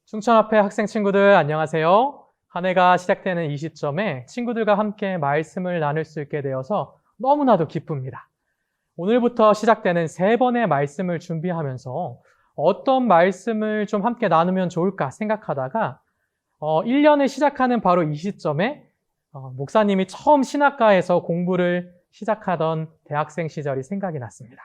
충천 앞에 학생 친구들 안녕하세요. 한 해가 시작되는 이 시점에 친구들과 함께 말씀을 나눌 수 있게 되어서 너무나도 기쁩니다. 오늘부터 시작되는 3번의 말씀을 준비하면서 어떤 말씀을 좀 함께 나누면 좋을까 생각하다가 1년을 시작하는 바로 이 시점에 목사님이 처음 신학과에서 공부를 시작하던 대학생 시절이 생각이 났습니다.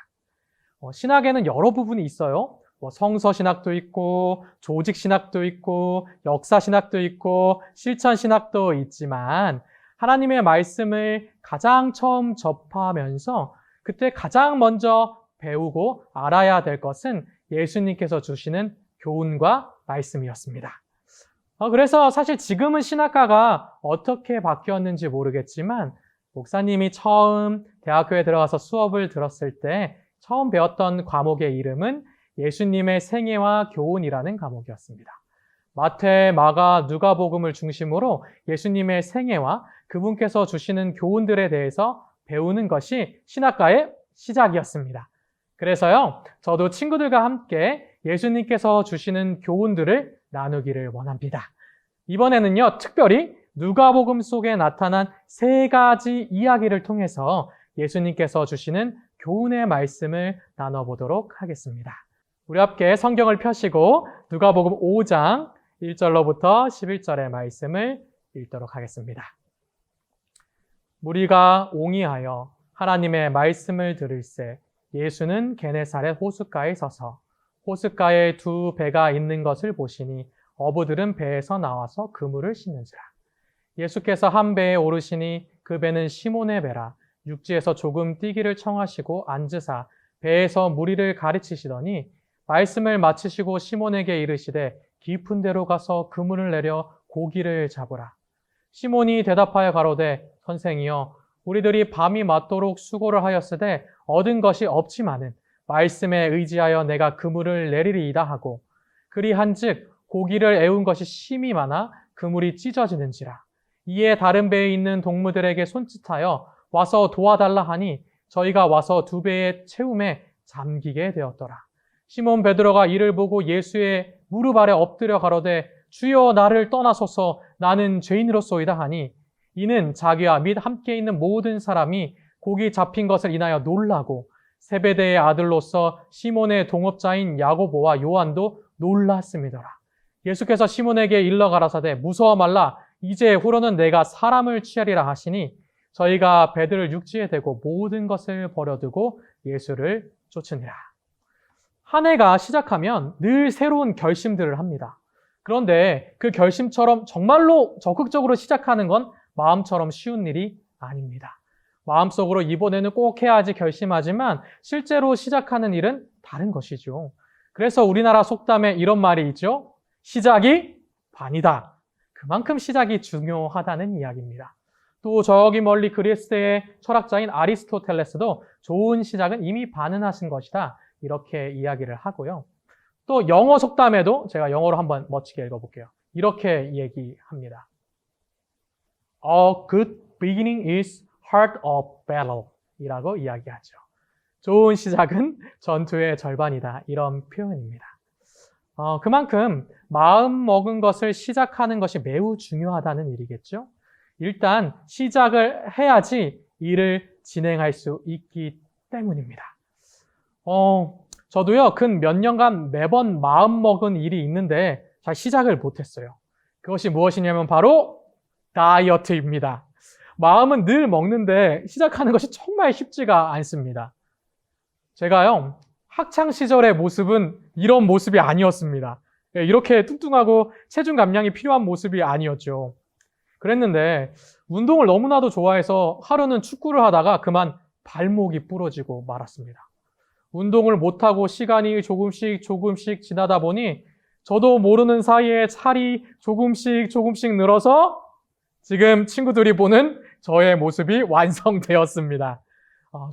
신학에는 여러 부분이 있어요. 성서신학도 있고 조직신학도 있고 역사신학도 있고 실천신학도 있지만 하나님의 말씀을 가장 처음 접하면서 그때 가장 먼저 배우고 알아야 될 것은 예수님께서 주시는 교훈과 말씀이었습니다. 그래서 사실 지금은 신학과가 어떻게 바뀌었는지 모르겠지만 목사님이 처음 대학교에 들어가서 수업을 들었을 때 처음 배웠던 과목의 이름은 예수님의 생애와 교훈이라는 과목이었습니다. 마태, 마가, 누가복음을 중심으로 예수님의 생애와 그분께서 주시는 교훈들에 대해서 배우는 것이 신학과의 시작이었습니다. 그래서요, 저도 친구들과 함께 예수님께서 주시는 교훈들을 나누기를 원합니다. 이번에는요, 특별히 누가복음 속에 나타난 3가지 이야기를 통해서 예수님께서 주시는 교훈의 말씀을 나눠보도록 하겠습니다. 우리 함께 성경을 펴시고 누가복음 5장 1절로부터 11절의 말씀을 읽도록 하겠습니다. 무리가 옹이하여 하나님의 말씀을 들을새 예수는 게네사렛 호숫가에 서서 호숫가에 2 배가 있는 것을 보시니 어부들은 배에서 나와서 그물을 씻는지라. 예수께서 한 배에 오르시니 그 배는 시몬의 배라. 육지에서 조금 뛰기를 청하시고 앉으사 배에서 무리를 가르치시더니 말씀을 마치시고 시몬에게 이르시되 깊은 데로 가서 그물을 내려 고기를 잡으라. 시몬이 대답하여 가로되 선생이여 우리들이 밤이 맞도록 수고를 하였으되 얻은 것이 없지만은 말씀에 의지하여 내가 그물을 내리리이다 하고 그리한즉 고기를 애운 것이 심히 많아 그물이 찢어지는지라. 이에 다른 배에 있는 동무들에게 손짓하여 와서 도와달라 하니 저희가 와서 2 배의 채움에 잠기게 되었더라. 시몬 베드로가 이를 보고 예수의 무릎 아래 엎드려 가로되 주여 나를 떠나소서 나는 죄인으로소이다 하니 이는 자기와 및 함께 있는 모든 사람이 고기 잡힌 것을 인하여 놀라고 세베대의 아들로서 시몬의 동업자인 야고보와 요한도 놀랐음이더라. 예수께서 시몬에게 일러 가라사대 무서워 말라 이제 후로는 내가 사람을 취하리라 하시니 저희가 배들을 육지에 대고 모든 것을 버려두고 예수를 쫓으니라. 한 해가 시작하면 늘 새로운 결심들을 합니다. 그런데 그 결심처럼 정말로 적극적으로 시작하는 건 마음처럼 쉬운 일이 아닙니다. 마음속으로 이번에는 꼭 해야지 결심하지만 실제로 시작하는 일은 다른 것이죠. 그래서 우리나라 속담에 이런 말이 있죠. 시작이 반이다. 그만큼 시작이 중요하다는 이야기입니다. 또 저기 멀리 그리스의 철학자인 아리스토텔레스도 좋은 시작은 이미 반은 하신 것이다. 이렇게 이야기를 하고요. 또 영어 속담에도 제가 영어로 한번 멋지게 읽어볼게요. 이렇게 얘기합니다. A good beginning is half of battle 이라고 이야기하죠. 좋은 시작은 전투의 절반이다. 이런 표현입니다. 그만큼 마음 먹은 것을 시작하는 것이 매우 중요하다는 일이겠죠. 일단 시작을 해야지 일을 진행할 수 있기 때문입니다. 저도요, 근 몇 년간 매번 마음 먹은 일이 있는데 잘 시작을 못했어요. 그것이 무엇이냐면 바로 다이어트입니다. 마음은 늘 먹는데 시작하는 것이 정말 쉽지가 않습니다. 제가요, 학창 시절의 모습은 이런 모습이 아니었습니다. 이렇게 뚱뚱하고 체중 감량이 필요한 모습이 아니었죠. 그랬는데 운동을 너무나도 좋아해서 하루는 축구를 하다가 그만 발목이 부러지고 말았습니다. 운동을 못하고 시간이 조금씩 지나다 보니 저도 모르는 사이에 살이 조금씩 늘어서 지금 친구들이 보는 저의 모습이 완성되었습니다.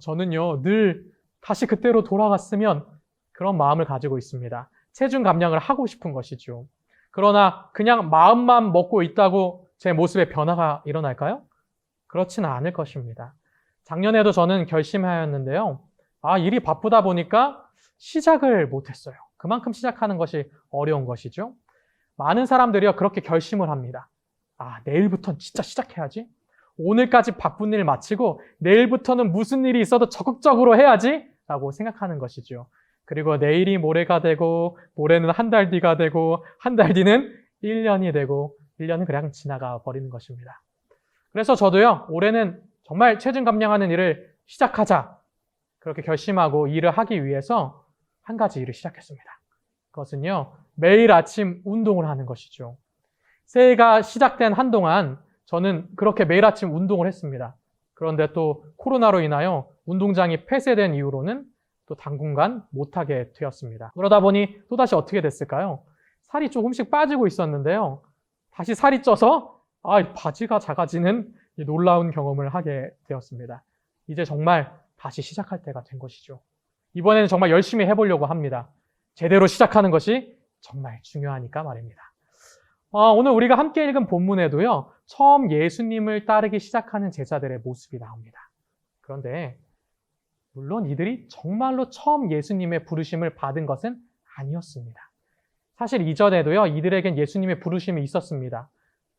저는요, 늘 다시 그때로 돌아갔으면 그런 마음을 가지고 있습니다. 체중 감량을 하고 싶은 것이죠. 그러나 그냥 마음만 먹고 있다고 제 모습에 변화가 일어날까요? 그렇지는 않을 것입니다. 작년에도 저는 결심하였는데요. 일이 바쁘다 보니까 시작을 못했어요. 그만큼 시작하는 것이 어려운 것이죠. 많은 사람들이요, 그렇게 결심을 합니다. 아, 내일부터는 진짜 시작해야지. 오늘까지 바쁜 일 마치고 내일부터는 무슨 일이 있어도 적극적으로 해야지 라고 생각하는 것이죠. 그리고 내일이 모레가 되고 모레는 한 달 뒤가 되고 한 달 뒤는 1년이 되고 1년은 그냥 지나가 버리는 것입니다. 그래서 저도요, 올해는 정말 체중 감량하는 일을 시작하자 그렇게 결심하고 일을 하기 위해서 한 가지 일을 시작했습니다. 그것은요, 매일 아침 운동을 하는 것이죠. 새해가 시작된 한동안 저는 그렇게 매일 아침 운동을 했습니다. 그런데 또 코로나로 인하여 운동장이 폐쇄된 이후로는 또 당분간 못하게 되었습니다. 그러다 보니 또다시 어떻게 됐을까요? 살이 조금씩 빠지고 있었는데요. 다시 살이 쪄서 바지가 작아지는 놀라운 경험을 하게 되었습니다. 이제 정말 다시 시작할 때가 된 것이죠. 이번에는 정말 열심히 해보려고 합니다. 제대로 시작하는 것이 정말 중요하니까 말입니다. 오늘 우리가 함께 읽은 본문에도요, 처음 예수님을 따르기 시작하는 제자들의 모습이 나옵니다. 그런데 물론 이들이 정말로 처음 예수님의 부르심을 받은 것은 아니었습니다. 사실 이전에도요, 이들에겐 예수님의 부르심이 있었습니다.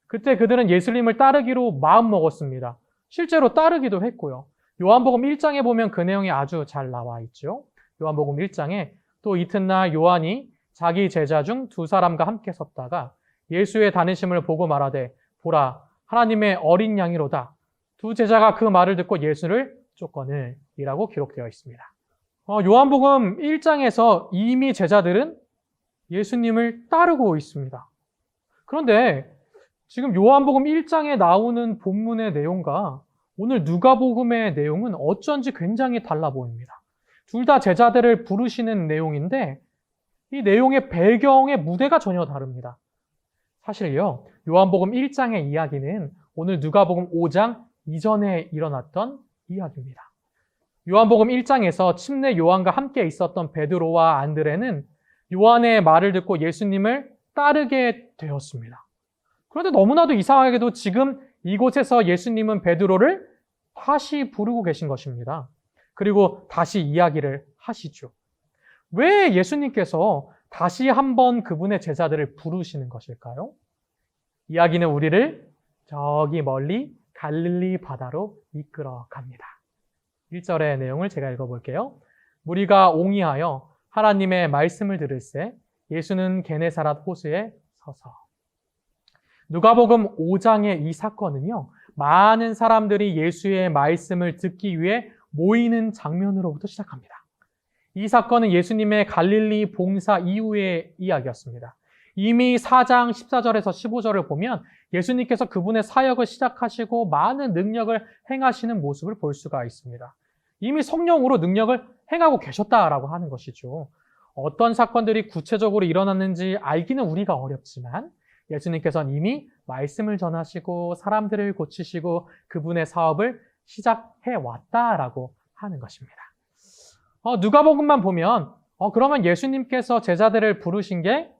그때 그들은 예수님을 따르기로 마음먹었습니다. 실제로 따르기도 했고요. 요한복음 1장에 보면 그 내용이 아주 잘 나와 있죠. 요한복음 1장에 또 이튿날 요한이 자기 제자 중 두 사람과 함께 섰다가 예수의 다니심을 보고 말하되 보라 하나님의 어린 양이로다. 두 제자가 그 말을 듣고 예수를 쫓거늘이라고 기록되어 있습니다. 요한복음 1장에서 이미 제자들은 예수님을 따르고 있습니다. 그런데 지금 요한복음 1장에 나오는 본문의 내용과 오늘 누가복음의 내용은 어쩐지 굉장히 달라 보입니다. 둘 다 제자들을 부르시는 내용인데 이 내용의 배경의 무대가 전혀 다릅니다. 사실요, 요한복음 1장의 이야기는 오늘 누가복음 5장 이전에 일어났던 이야기입니다. 요한복음 1장에서 침례 요한과 함께 있었던 베드로와 안드레는 요한의 말을 듣고 예수님을 따르게 되었습니다. 그런데 너무나도 이상하게도 지금 이곳에서 예수님은 베드로를 다시 부르고 계신 것입니다. 그리고 다시 이야기를 하시죠. 왜 예수님께서 다시 한번 그분의 제자들을 부르시는 것일까요? 이야기는 우리를 저기 멀리 갈릴리 바다로 이끌어 갑니다. 1절의 내용을 제가 읽어볼게요. 무리가 옹이하여 하나님의 말씀을 들을새 예수는 게네사렛 호수에 서서. 누가복음 5장의 이 사건은요, 많은 사람들이 예수의 말씀을 듣기 위해 모이는 장면으로부터 시작합니다. 이 사건은 예수님의 갈릴리 봉사 이후의 이야기였습니다. 이미 4장 14절에서 15절을 보면 예수님께서 그분의 사역을 시작하시고 많은 능력을 행하시는 모습을 볼 수가 있습니다. 이미 성령으로 능력을 행하고 계셨다라고 하는 것이죠. 어떤 사건들이 구체적으로 일어났는지 알기는 우리가 어렵지만 예수님께서는 이미 말씀을 전하시고 사람들을 고치시고 그분의 사업을 시작해 왔다라고 하는 것입니다. 누가복음만 보면 그러면 예수님께서 제자들을 부르신 게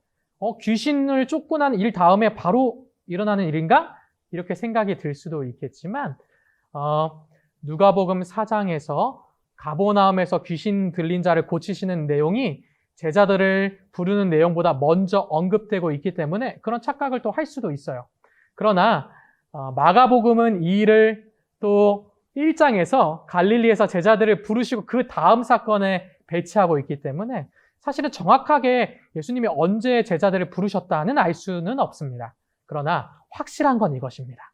귀신을 쫓고 난 일 다음에 바로 일어나는 일인가? 이렇게 생각이 들 수도 있겠지만 누가복음 4장에서 가버나움에서 귀신 들린 자를 고치시는 내용이 제자들을 부르는 내용보다 먼저 언급되고 있기 때문에 그런 착각을 또 할 수도 있어요. 그러나 마가복음은 이 일을 또 1장에서 갈릴리에서 제자들을 부르시고 그 다음 사건에 배치하고 있기 때문에 사실은 정확하게 예수님이 언제 제자들을 부르셨다는 알 수는 없습니다. 그러나 확실한 건 이것입니다.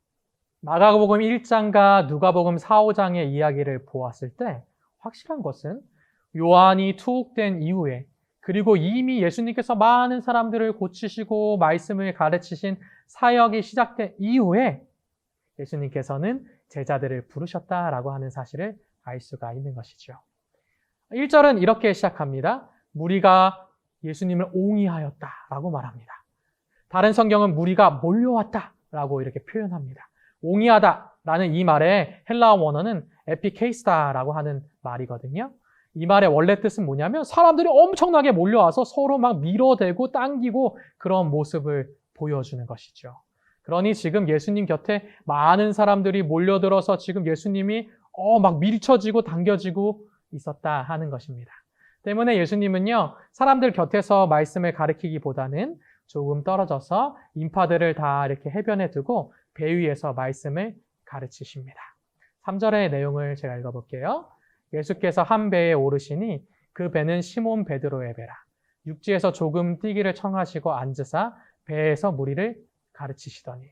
마가복음 1장과 누가복음 4, 5장의 이야기를 보았을 때 확실한 것은 요한이 투옥된 이후에 그리고 이미 예수님께서 많은 사람들을 고치시고 말씀을 가르치신 사역이 시작된 이후에 예수님께서는 제자들을 부르셨다라고 하는 사실을 알 수가 있는 것이죠. 1절은 이렇게 시작합니다. 무리가 예수님을 옹이하였다라고 말합니다. 다른 성경은 무리가 몰려왔다라고 이렇게 표현합니다. 옹이하다라는 이 말의 헬라어 원어는 에피케이스다라고 하는 말이거든요. 이 말의 원래 뜻은 뭐냐면 사람들이 엄청나게 몰려와서 서로 막 밀어대고 당기고 그런 모습을 보여주는 것이죠. 그러니 지금 예수님 곁에 많은 사람들이 몰려들어서 지금 예수님이 막 밀쳐지고 당겨지고 있었다 하는 것입니다. 때문에 예수님은요, 사람들 곁에서 말씀을 가르치기보다는 조금 떨어져서 인파들을 다 이렇게 해변에 두고 배 위에서 말씀을 가르치십니다. 3절의 내용을 제가 읽어볼게요. 예수께서 한 배에 오르시니 그 배는 시몬 베드로의 배라. 육지에서 조금 뛰기를 청하시고 앉으사 배에서 무리를 가르치시더니.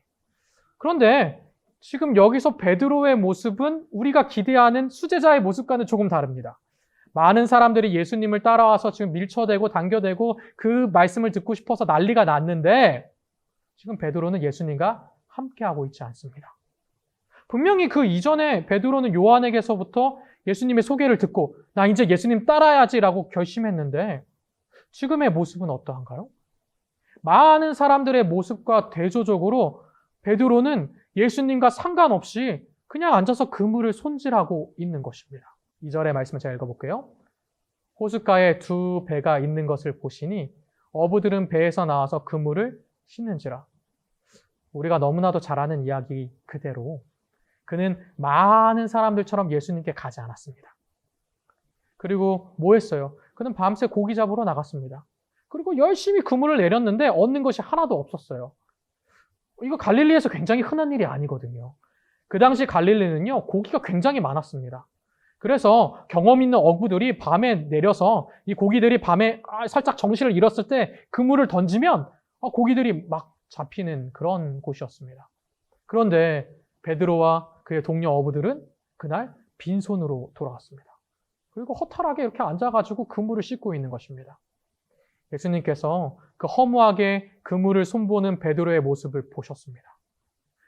그런데 지금 여기서 베드로의 모습은 우리가 기대하는 수제자의 모습과는 조금 다릅니다. 많은 사람들이 예수님을 따라와서 지금 밀쳐대고 당겨대고 그 말씀을 듣고 싶어서 난리가 났는데 지금 베드로는 예수님과 함께하고 있지 않습니다. 분명히 그 이전에 베드로는 요한에게서부터 예수님의 소개를 듣고 나 이제 예수님 따라야지라고 결심했는데 지금의 모습은 어떠한가요? 많은 사람들의 모습과 대조적으로 베드로는 예수님과 상관없이 그냥 앉아서 그물을 손질하고 있는 것입니다. 2절의 말씀을 제가 읽어볼게요. 호숫가에 두 배가 있는 것을 보시니 어부들은 배에서 나와서 그물을 씻는지라. 우리가 너무나도 잘 아는 이야기 그대로 그는 많은 사람들처럼 예수님께 가지 않았습니다. 그리고 뭐 했어요? 그는 밤새 고기 잡으러 나갔습니다. 그리고 열심히 그물을 내렸는데 얻는 것이 하나도 없었어요. 이거 갈릴리에서 굉장히 흔한 일이 아니거든요. 그 당시 갈릴리는요, 고기가 굉장히 많았습니다. 그래서 경험 있는 어부들이 밤에 내려서 이 고기들이 밤에 살짝 정신을 잃었을 때 그물을 던지면 고기들이 막 잡히는 그런 곳이었습니다. 그런데 베드로와 그의 동료 어부들은 그날 빈손으로 돌아왔습니다. 그리고 허탈하게 이렇게 앉아가지고 그물을 씻고 있는 것입니다. 예수님께서 그 허무하게 그물을 손보는 베드로의 모습을 보셨습니다.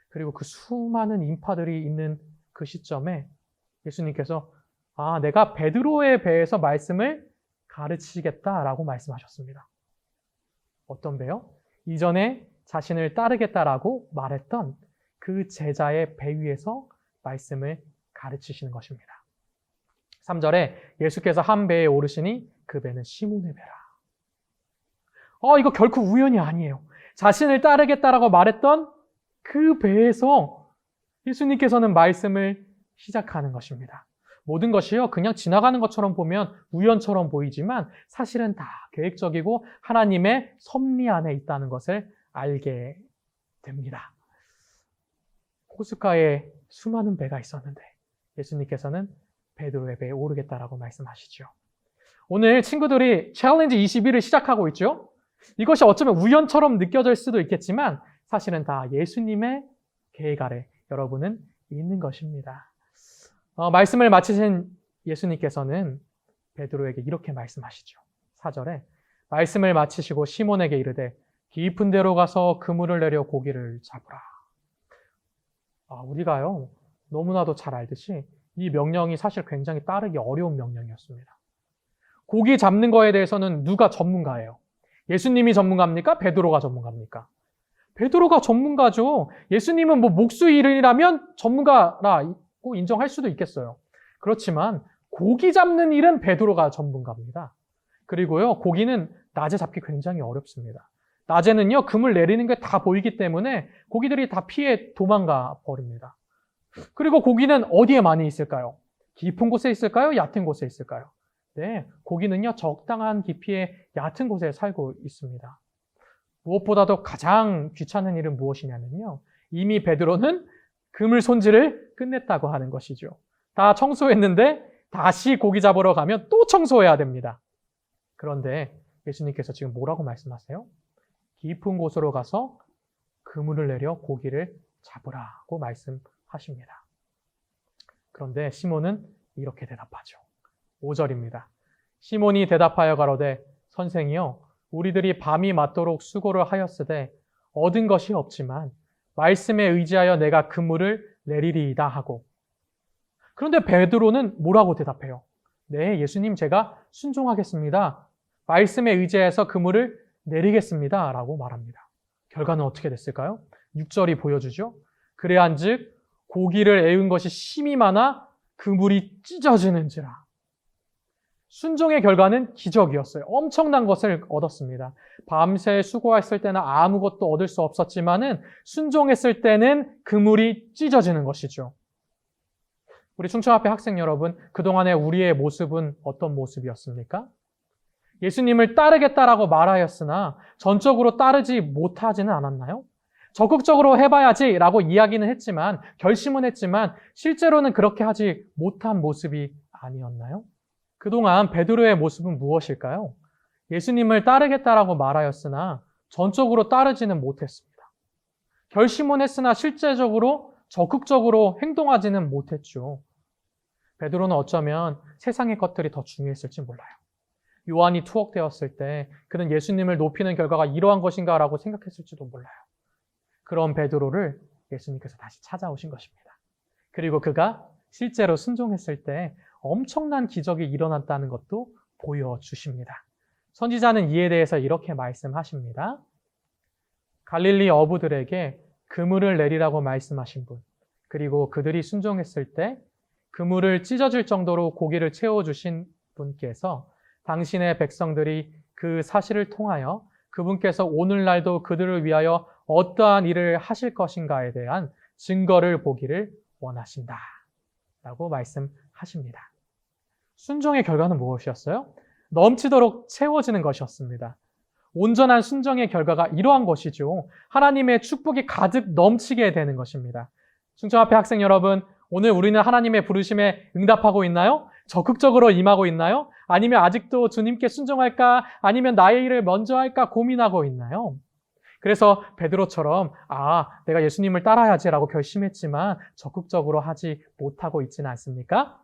그리고 그 수많은 인파들이 있는 그 시점에 예수님께서 내가 베드로의 배에서 말씀을 가르치겠다라고 말씀하셨습니다. 어떤 배요? 이전에 자신을 따르겠다라고 말했던 그 제자의 배 위에서 말씀을 가르치시는 것입니다. 3절에 예수께서 한 배에 오르시니 그 배는 시몬의 배라. 이거 결코 우연이 아니에요. 자신을 따르겠다라고 말했던 그 배에서 예수님께서는 말씀을 시작하는 것입니다. 모든 것이요, 그냥 지나가는 것처럼 보면 우연처럼 보이지만 사실은 다 계획적이고 하나님의 섭리 안에 있다는 것을 알게 됩니다. 호숫가에 수많은 배가 있었는데 예수님께서는 베드로의 배에 오르겠다라고 말씀하시죠. 오늘 친구들이 챌린지 21을 시작하고 있죠. 이것이 어쩌면 우연처럼 느껴질 수도 있겠지만 사실은 다 예수님의 계획 아래 여러분은 있는 것입니다. 말씀을 마치신 예수님께서는 베드로에게 이렇게 말씀하시죠. 4절에 말씀을 마치시고 시몬에게 이르되 깊은 데로 가서 그물을 내려 고기를 잡으라. 우리가요 너무나도 잘 알듯이 이 명령이 사실 굉장히 따르기 어려운 명령이었습니다. 고기 잡는 거에 대해서는 누가 전문가예요? 예수님이 전문가입니까? 베드로가 전문가입니까? 베드로가 전문가죠. 예수님은 목수 일이라면 전문가라고 인정할 수도 있겠어요. 그렇지만 고기 잡는 일은 베드로가 전문가입니다. 그리고요, 고기는 낮에 잡기 굉장히 어렵습니다. 낮에는요, 그물 내리는 게 다 보이기 때문에 고기들이 다 피해 도망가 버립니다. 그리고 고기는 어디에 많이 있을까요? 깊은 곳에 있을까요? 얕은 곳에 있을까요? 네, 고기는요, 적당한 깊이의 얕은 곳에 살고 있습니다. 무엇보다도 가장 귀찮은 일은 무엇이냐면요, 이미 베드로는 그물 손질을 끝냈다고 하는 것이죠. 다 청소했는데 다시 고기 잡으러 가면 또 청소해야 됩니다. 그런데 예수님께서 지금 뭐라고 말씀하세요? 깊은 곳으로 가서 그물을 내려 고기를 잡으라고 말씀하십니다. 그런데 시몬은 이렇게 대답하죠. 5절입니다. 시몬이 대답하여 가로되 선생이여 우리들이 밤이 맞도록 수고를 하였으되 얻은 것이 없지만 말씀에 의지하여 내가 그물을 내리리이다 하고. 그런데 베드로는 뭐라고 대답해요? 네, 예수님 제가 순종하겠습니다. 말씀에 의지해서 그물을 내리겠습니다 라고 말합니다. 결과는 어떻게 됐을까요? 6절이 보여주죠. 그래한즉 고기를 애운 것이 심히 많아 그물이 찢어지는지라. 순종의 결과는 기적이었어요. 엄청난 것을 얻었습니다. 밤새 수고했을 때는 아무것도 얻을 수 없었지만은 순종했을 때는 그물이 찢어지는 것이죠. 우리 충청학회 학생 여러분, 그동안의 우리의 모습은 어떤 모습이었습니까? 예수님을 따르겠다라고 말하였으나 전적으로 따르지 못하지는 않았나요? 적극적으로 해봐야지라고 이야기는 했지만, 결심은 했지만 실제로는 그렇게 하지 못한 모습이 아니었나요? 그동안 베드로의 모습은 무엇일까요? 예수님을 따르겠다라고 말하였으나 전적으로 따르지는 못했습니다. 결심은 했으나 실제적으로 적극적으로 행동하지는 못했죠. 베드로는 어쩌면 세상의 것들이 더 중요했을지 몰라요. 요한이 투옥되었을 때 그는 예수님을 높이는 결과가 이러한 것인가라고 생각했을지도 몰라요. 그런 베드로를 예수님께서 다시 찾아오신 것입니다. 그리고 그가 실제로 순종했을 때 엄청난 기적이 일어났다는 것도 보여주십니다. 선지자는 이에 대해서 이렇게 말씀하십니다. 갈릴리 어부들에게 그물을 내리라고 말씀하신 분, 그리고 그들이 순종했을 때 그물을 찢어질 정도로 고기를 채워주신 분께서 당신의 백성들이 그 사실을 통하여 그분께서 오늘날도 그들을 위하여 어떠한 일을 하실 것인가에 대한 증거를 보기를 원하신다 라고 말씀하십니다. 순종의 결과는 무엇이었어요? 넘치도록 채워지는 것이었습니다. 온전한 순종의 결과가 이러한 것이죠. 하나님의 축복이 가득 넘치게 되는 것입니다. 충청 앞에 학생 여러분, 오늘 우리는 하나님의 부르심에 응답하고 있나요? 적극적으로 임하고 있나요? 아니면 아직도 주님께 순종할까? 아니면 나의 일을 먼저 할까 고민하고 있나요? 그래서 베드로처럼 내가 예수님을 따라야지라고 결심했지만 적극적으로 하지 못하고 있지는 않습니까?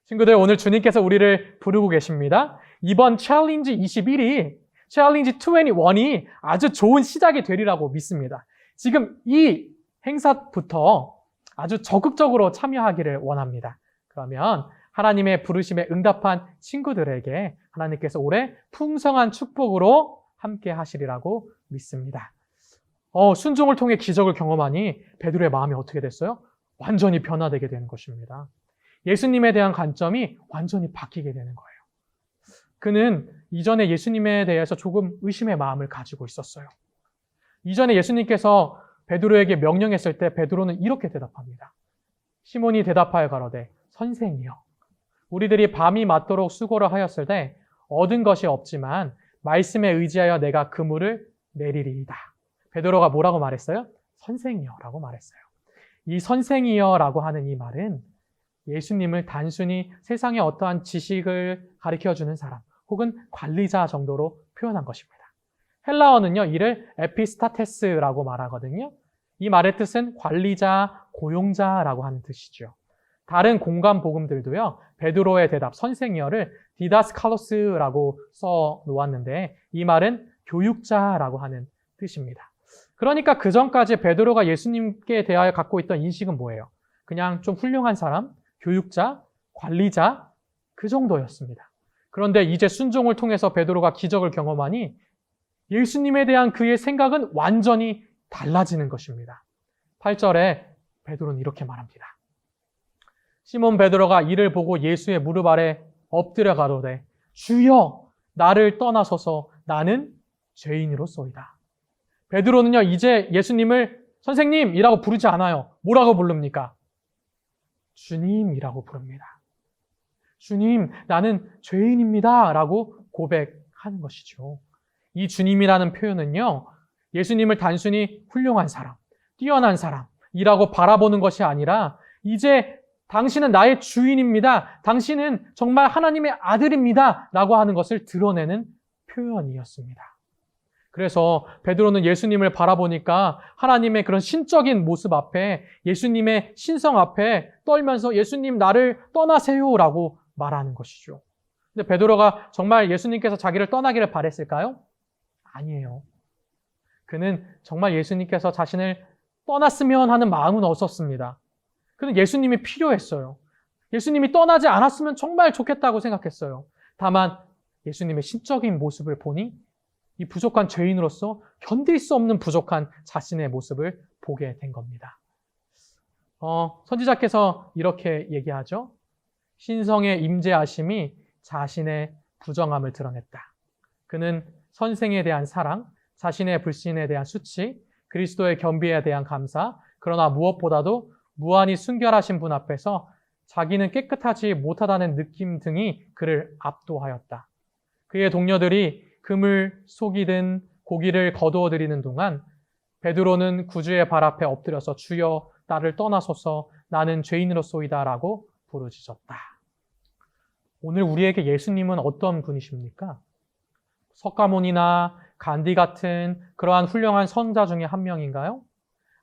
친구들, 오늘 주님께서 우리를 부르고 계십니다. 이번 챌린지 21이 챌린지 21이 아주 좋은 시작이 되리라고 믿습니다. 지금 이 행사부터 아주 적극적으로 참여하기를 원합니다. 그러면 하나님의 부르심에 응답한 친구들에게 하나님께서 올해 풍성한 축복으로 함께 하시리라고 믿습니다. 순종을 통해 기적을 경험하니 베드로의 마음이 어떻게 됐어요? 완전히 변화되게 되는 것입니다. 예수님에 대한 관점이 완전히 바뀌게 되는 거예요. 그는 이전에 예수님에 대해서 조금 의심의 마음을 가지고 있었어요. 이전에 예수님께서 베드로에게 명령했을 때 베드로는 이렇게 대답합니다. 시몬이 대답하여 가로되 선생이여, 우리들이 밤이 맞도록 수고를 하였을 때 얻은 것이 없지만 말씀에 의지하여 내가 그물을 내리리이다. 베드로가 뭐라고 말했어요? 선생이여 라고 말했어요. 이 선생이여 라고 하는 이 말은 예수님을 단순히 세상의 어떠한 지식을 가르쳐주는 사람 혹은 관리자 정도로 표현한 것입니다. 헬라어는요, 이를 에피스타테스라고 말하거든요. 이 말의 뜻은 관리자, 고용자라고 하는 뜻이죠. 다른 공간 복음들도요, 베드로의 대답, 선생이여를 디다스칼로스라고 써 놓았는데 이 말은 교육자라고 하는 뜻입니다. 그러니까 그 전까지 베드로가 예수님께 대하여 갖고 있던 인식은 뭐예요? 그냥 좀 훌륭한 사람, 교육자, 관리자, 그 정도였습니다. 그런데 이제 순종을 통해서 베드로가 기적을 경험하니 예수님에 대한 그의 생각은 완전히 달라지는 것입니다. 8절에 베드로는 이렇게 말합니다. 시몬 베드로가 이를 보고 예수의 무릎 아래 엎드려 가로되 주여 나를 떠나소서 나는 죄인으로소이다. 베드로는요 이제 예수님을 선생님이라고 부르지 않아요. 뭐라고 부릅니까? 주님이라고 부릅니다. 주님, 나는 죄인입니다 라고 고백하는 것이죠. 이 주님이라는 표현은요, 예수님을 단순히 훌륭한 사람, 뛰어난 사람이라고 바라보는 것이 아니라 이제 당신은 나의 주인입니다. 당신은 정말 하나님의 아들입니다 라고 하는 것을 드러내는 표현이었습니다. 그래서 베드로는 예수님을 바라보니까 하나님의 그런 신적인 모습 앞에, 예수님의 신성 앞에 떨면서 예수님 나를 떠나세요 라고 말하는 것이죠. 근데 베드로가 정말 예수님께서 자기를 떠나기를 바랬을까요? 아니에요. 그는 정말 예수님께서 자신을 떠났으면 하는 마음은 없었습니다. 그는 예수님이 필요했어요. 예수님이 떠나지 않았으면 정말 좋겠다고 생각했어요. 다만 예수님의 신적인 모습을 보니 이 부족한 죄인으로서 견딜 수 없는 부족한 자신의 모습을 보게 된 겁니다. 선지자께서 이렇게 얘기하죠. 신성의 임재하심이 자신의 부정함을 드러냈다. 그는 선생에 대한 사랑, 자신의 불신에 대한 수치, 그리스도의 겸비에 대한 감사, 그러나 무엇보다도 무한히 순결하신 분 앞에서 자기는 깨끗하지 못하다는 느낌 등이 그를 압도하였다. 그의 동료들이 금을 속이든 고기를 거두어 드리는 동안 베드로는 구주의 발 앞에 엎드려서 주여 나를 떠나소서 나는 죄인으로소이다 라고 부르짖었다. 오늘 우리에게 예수님은 어떤 분이십니까? 석가모니나 간디 같은 그러한 훌륭한 선자 중에 한 명인가요?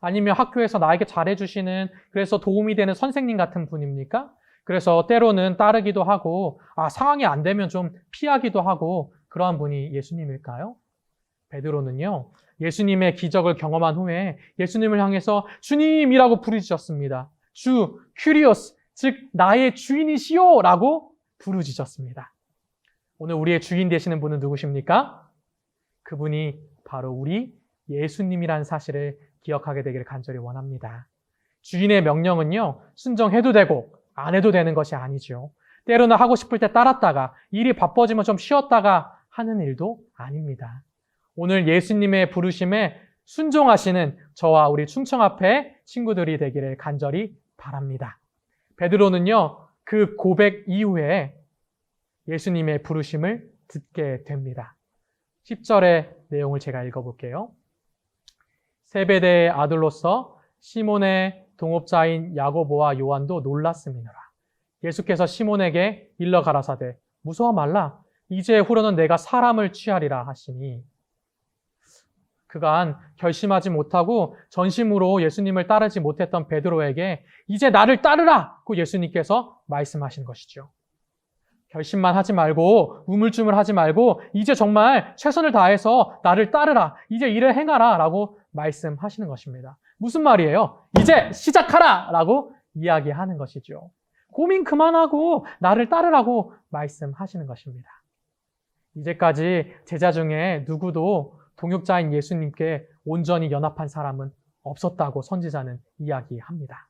아니면 학교에서 나에게 잘해주시는 그래서 도움이 되는 선생님 같은 분입니까? 그래서 때로는 따르기도 하고 상황이 안 되면 좀 피하기도 하고 그러한 분이 예수님일까요? 베드로는요. 예수님의 기적을 경험한 후에 예수님을 향해서 주님이라고 부르짖었습니다. 주, 큐리오스, 즉 나의 주인이시오 라고 부르짖었습니다. 오늘 우리의 주인 되시는 분은 누구십니까? 그분이 바로 우리 예수님이라는 사실을 기억하게 되기를 간절히 원합니다. 주인의 명령은요, 순종해도 되고 안 해도 되는 것이 아니죠. 때로는 하고 싶을 때 따랐다가 일이 바빠지면 좀 쉬었다가 하는 일도 아닙니다. 오늘 예수님의 부르심에 순종하시는 저와 우리 충청 앞에 친구들이 되기를 간절히 바랍니다. 베드로는요, 그 고백 이후에 예수님의 부르심을 듣게 됩니다. 10절의 내용을 제가 읽어볼게요. 세베대의 아들로서 시몬의 동업자인 야고보와 요한도 놀랐음이니라. 예수께서 시몬에게 일러 가라사대 무서워 말라 이제 후로는 내가 사람을 취하리라 하시니 그간 결심하지 못하고 전심으로 예수님을 따르지 못했던 베드로에게 이제 나를 따르라고 예수님께서 말씀하신 것이죠. 결심만 하지 말고 우물쭈물하지 말고 이제 정말 최선을 다해서 나를 따르라. 이제 일을 행하라 라고 말씀하시는 것입니다. 무슨 말이에요? 이제 시작하라 라고 이야기하는 것이죠. 고민 그만하고 나를 따르라고 말씀하시는 것입니다. 이제까지 제자 중에 누구도 동역자인 예수님께 온전히 연합한 사람은 없었다고 선지자는 이야기합니다.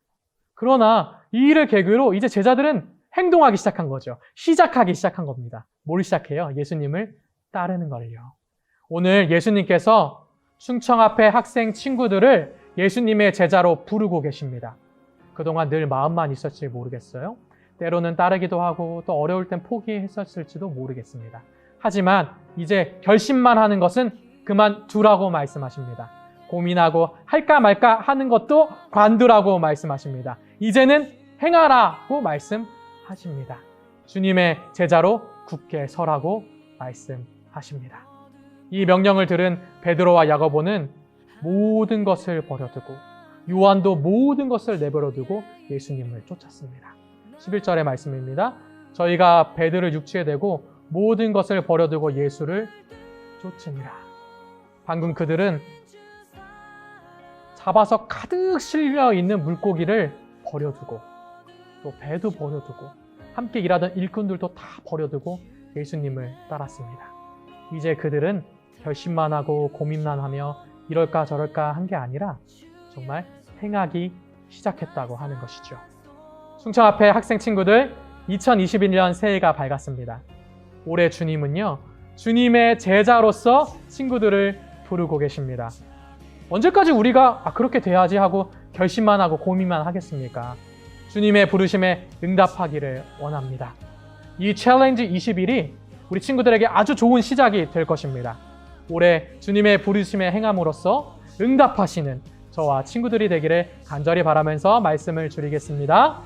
그러나 이 일을 계기로 이제 제자들은 행동하기 시작한 거죠. 시작하기 시작한 겁니다. 뭘 시작해요? 예수님을 따르는 걸요. 오늘 예수님께서 충청 앞에 학생 친구들을 예수님의 제자로 부르고 계십니다. 그동안 늘 마음만 있었지 모르겠어요. 때로는 따르기도 하고 또 어려울 땐 포기했었을지도 모르겠습니다. 하지만 이제 결심만 하는 것은 그만두라고 말씀하십니다. 고민하고 할까 말까 하는 것도 관두라고 말씀하십니다. 이제는 행하라고 말씀하십니다. 주님의 제자로 굳게 서라고 말씀하십니다. 이 명령을 들은 베드로와 야고보는 모든 것을 버려두고 요한도 모든 것을 내버려두고 예수님을 쫓았습니다. 11절의 말씀입니다. 저희가 배들을 육지에 대고 모든 것을 버려두고 예수를 쫓으니라. 방금 그들은 잡아서 가득 실려 있는 물고기를 버려두고 또 배도 버려두고 함께 일하던 일꾼들도 다 버려두고 예수님을 따랐습니다. 이제 그들은 결심만 하고 고민만 하며 이럴까 저럴까 한 게 아니라 정말 행하기 시작했다고 하는 것이죠. 충청 앞에 학생 친구들 2021년 새해가 밝았습니다. 올해 주님은요, 주님의 제자로서 친구들을 부르고 계십니다. 언제까지 우리가 그렇게 돼야지 하고 결심만 하고 고민만 하겠습니까? 주님의 부르심에 응답하기를 원합니다. 이 챌린지 21이 우리 친구들에게 아주 좋은 시작이 될 것입니다. 올해 주님의 부르심에 행함으로써 응답하시는 저와 친구들이 되기를 간절히 바라면서 말씀을 줄이겠습니다.